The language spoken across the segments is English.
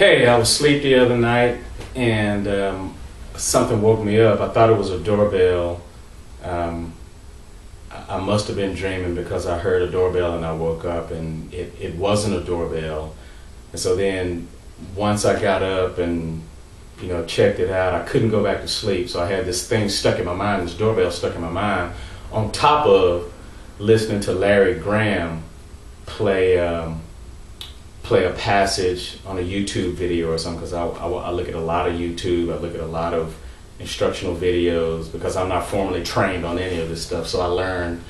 Hey, I was asleep the other night and something woke me up. I thought it was a doorbell. Um, I must have been dreaming because I heard a doorbell and I woke up and it wasn't a doorbell. And so then once I got up and checked it out, I couldn't go back to sleep. So I had this thing stuck in my mind, this doorbell stuck in my mind, on top of listening to Larry Graham play play a passage on a YouTube video or something, because I look at a lot of YouTube, I look at a lot of instructional videos because I'm not formally trained on any of this stuff. So I learn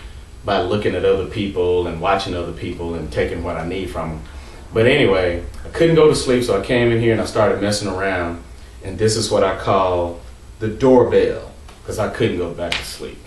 by looking at other people and watching other people and taking what I need from them. But anyway, I couldn't go to sleep, so I came in here and I started messing around, and this is what I call the doorbell, because I couldn't go back to sleep.